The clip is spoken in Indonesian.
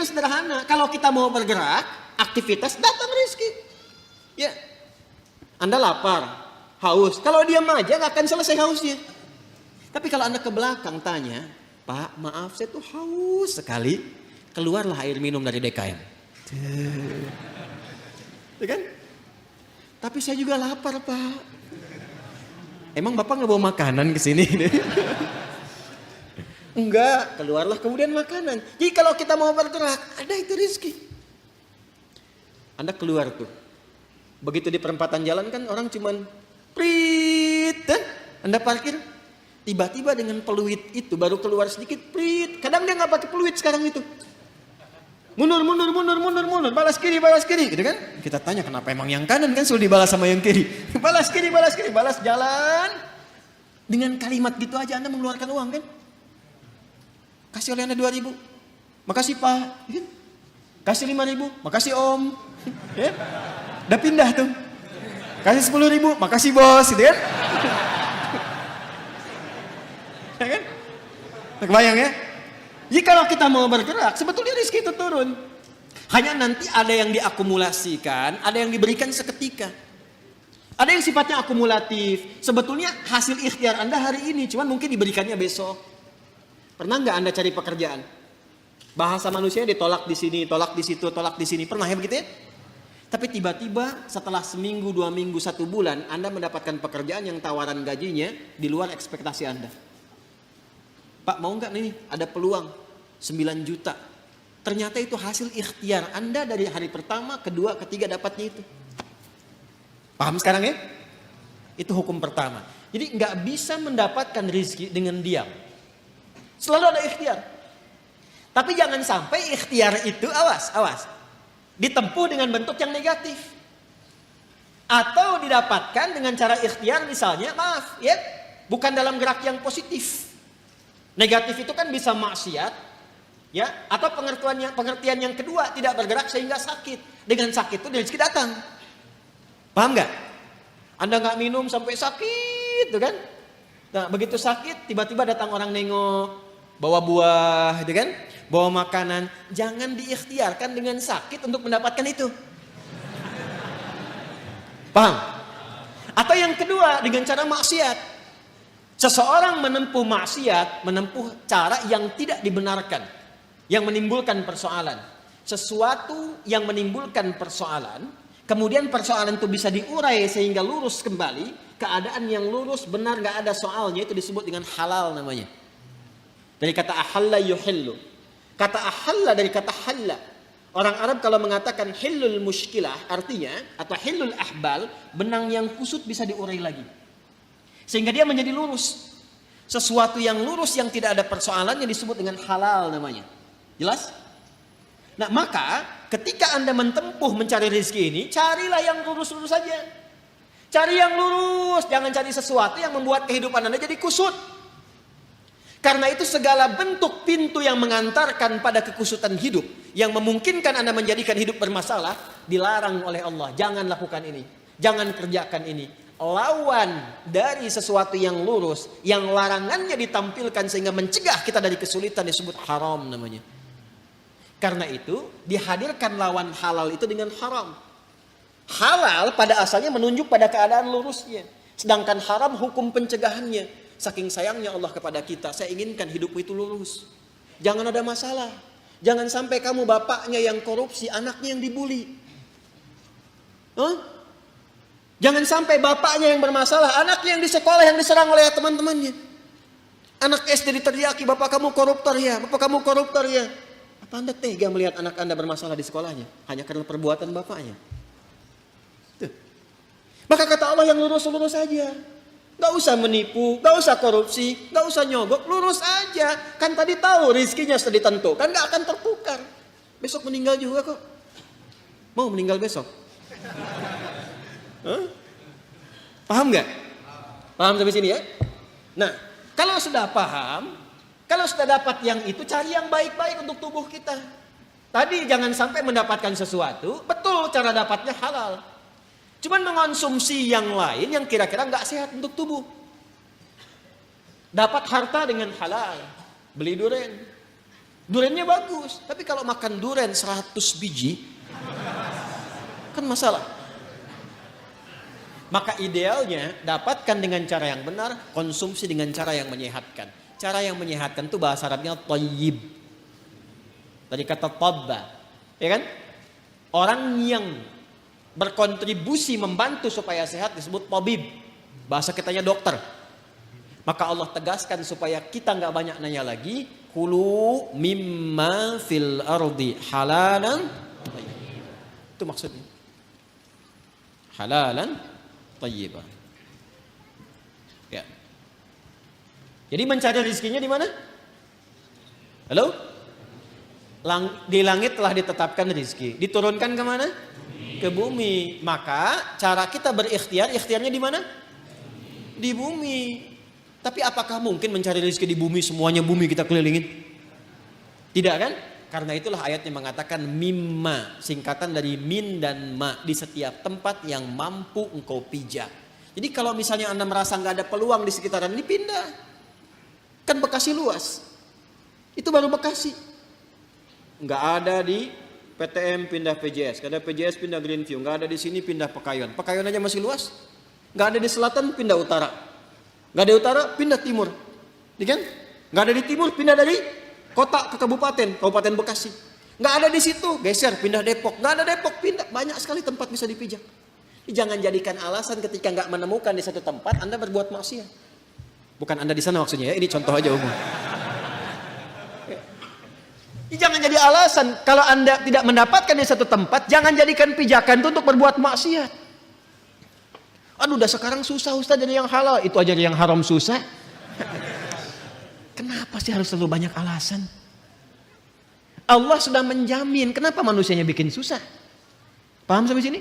itu sederhana. Kalau kita mau bergerak, aktivitas, datang rezeki. Ya. Anda lapar, haus. Kalau diam aja nggak akan selesai hausnya. Tapi kalau Anda ke belakang tanya, Pak, maaf saya tuh haus sekali. Keluarlah air minum dari DKM. Ya kan? Tapi saya juga lapar, Pak. Emang Bapak nggak bawa makanan ke sini? Enggak, keluarlah kemudian makanan. Jadi kalau kita mau bergerak, ada itu rezeki. Anda keluar tuh. Begitu di perempatan jalan kan orang cuman prit, Anda parkir. Tiba-tiba dengan peluit itu baru keluar sedikit, prit. Kadang dia nggak pakai peluit sekarang itu. Mundur, balas kiri, gitu kan? Kita tanya kenapa emang yang kanan kan selalu dibalas sama yang kiri. Balas kiri, balas jalan. Dengan kalimat gitu aja Anda mengeluarkan uang kan? Kasih oleh Anda 2.000. Makasih Pak. Kasih 5.000. Makasih Om. Ya? Udah pindah tuh. Kasih 10.000. Makasih Bos, gitu kan? Ya kan? Kebayang ya? Jadi kalau kita mau bergerak, sebetulnya rezeki itu turun. Hanya nanti ada yang diakumulasikan, ada yang diberikan seketika. Ada yang sifatnya akumulatif. Sebetulnya hasil ikhtiar Anda hari ini, cuman mungkin diberikannya besok. Pernah nggak Anda cari pekerjaan? Bahasa manusia ditolak di sini, tolak di situ, tolak di sini. Pernah ya begitu ya? Tapi tiba-tiba setelah seminggu, 2 minggu, 1 bulan, Anda mendapatkan pekerjaan yang tawaran gajinya di luar ekspektasi Anda. Pak mau nggak nih? Ada peluang 9 juta. Ternyata itu hasil ikhtiar Anda dari hari pertama, kedua, ketiga dapatnya itu. Paham sekarang ya? Itu hukum pertama. Jadi nggak bisa mendapatkan rezeki dengan diam. Selalu ada ikhtiar. Tapi jangan sampai ikhtiar itu, awas. Ditempuh dengan bentuk yang negatif. Atau didapatkan dengan cara ikhtiar misalnya, maaf ya, bukan dalam gerak yang positif. Negatif itu kan bisa maksiat, ya, atau pengertian yang kedua tidak bergerak sehingga sakit. Dengan sakit itu rezeki datang. Paham nggak? Anda nggak minum sampai sakit, tuh kan? Nah, begitu sakit tiba-tiba datang orang nengok, bawa buah, gitu kan? Bawa makanan. Jangan diikhtiarkan dengan sakit untuk mendapatkan itu. Paham? Atau yang kedua dengan cara maksiat. Seseorang menempuh maksiat, menempuh cara yang tidak dibenarkan, yang menimbulkan persoalan. Sesuatu yang menimbulkan persoalan, kemudian persoalan itu bisa diurai sehingga lurus kembali, keadaan yang lurus benar gak ada soalnya, itu disebut dengan halal namanya. Dari kata ahalla yuhillu. Kata ahalla dari kata halla. Orang Arab kalau mengatakan hillul mushkilah artinya, atau hillul ahbal, benang yang kusut bisa diurai lagi. Sehingga dia menjadi lurus. Sesuatu yang lurus yang tidak ada persoalan yang disebut dengan halal namanya. Jelas? Nah maka ketika Anda menempuh mencari rezeki ini, carilah yang lurus-lurus saja. Cari yang lurus, jangan cari sesuatu yang membuat kehidupan Anda jadi kusut. Karena itu segala bentuk pintu yang mengantarkan pada kekusutan hidup, yang memungkinkan Anda menjadikan hidup bermasalah, dilarang oleh Allah. Jangan lakukan ini, jangan kerjakan ini. Lawan dari sesuatu yang lurus, yang larangannya ditampilkan sehingga mencegah kita dari kesulitan, disebut haram namanya. Karena itu dihadirkan lawan halal itu dengan haram. Halal pada asalnya menunjuk pada keadaan lurusnya, sedangkan haram hukum pencegahannya. Saking sayangnya Allah kepada kita, saya inginkan hidupmu itu lurus, jangan ada masalah. Jangan sampai kamu bapaknya yang korupsi, anaknya yang dibully. Jangan sampai bapaknya yang bermasalah, anaknya yang di sekolah yang diserang oleh teman-temannya. Anak SD diteriaki, bapak kamu koruptor ya, bapak kamu koruptor ya. Apa Anda tega melihat anak Anda bermasalah di sekolahnya hanya karena perbuatan bapaknya? Tuh. Maka kata Allah yang lurus-lurus saja. Gak usah menipu, gak usah korupsi, gak usah nyogok, lurus aja. Kan tadi tahu rizkinya sudah ditentukan, gak akan tertukar. Besok meninggal juga kok. Mau meninggal besok? Paham nggak? Paham sampai sini ya? Nah, kalau sudah paham, kalau sudah dapat yang itu, cari yang baik-baik untuk tubuh kita. Tadi jangan sampai mendapatkan sesuatu, betul cara dapatnya halal. Cuman mengonsumsi yang lain yang kira-kira nggak sehat untuk tubuh. Dapat harta dengan halal, beli durian. Durennya bagus, tapi kalau makan duren 100 biji, kan masalah. Maka idealnya dapatkan dengan cara yang benar, konsumsi dengan cara yang menyehatkan. Cara yang menyehatkan itu bahasa Arabnya thayyib. Dari kata tabba, ya kan? Orang yang berkontribusi membantu supaya sehat disebut tabib. Bahasa kitanya dokter. Maka Allah tegaskan supaya kita nggak banyak nanya lagi, kulu mimma fil ardi halalan. Itu maksudnya. Halalan thayyibah. Ya. Jadi mencari rezekinya di mana? Halo? Di langit telah ditetapkan rezeki. Diturunkan ke mana? Ke bumi. Maka cara kita berikhtiar, ikhtiarnya di mana? Di bumi. Tapi apakah mungkin mencari rezeki di bumi, semuanya bumi kita kelilingin? Tidak kan? Karena itulah ayatnya mengatakan mimma, singkatan dari min dan ma, di setiap tempat yang mampu engkau pijak. Jadi kalau misalnya Anda merasa nggak ada peluang di sekitaran ini, pindah. Kan Bekasi luas. Itu baru Bekasi. Nggak ada di PTM pindah PJS, nggak ada PJS pindah Greenview, nggak ada di sini pindah Pekayon. Pekayon aja masih luas. Nggak ada di selatan pindah utara. Nggak ada utara, pindah timur. Ya kan? Nggak ada di timur, pindah dari kota ke kabupaten, Kabupaten Bekasi. Nggak ada di situ, geser, pindah Depok. Nggak ada Depok, pindah. Banyak sekali tempat bisa dipijak. Jangan jadikan alasan ketika nggak menemukan di satu tempat, Anda berbuat maksiat. Bukan Anda di sana maksudnya ya, ini contoh aja umum. Jangan jadi alasan, kalau Anda tidak mendapatkan di satu tempat, jangan jadikan pijakan itu untuk berbuat maksiat. Aduh, udah sekarang susah Ustaz jadi yang halal, itu aja yang haram susah. Kenapa sih harus selalu banyak alasan? Allah sudah menjamin, kenapa manusianya bikin susah? Paham sampai sini?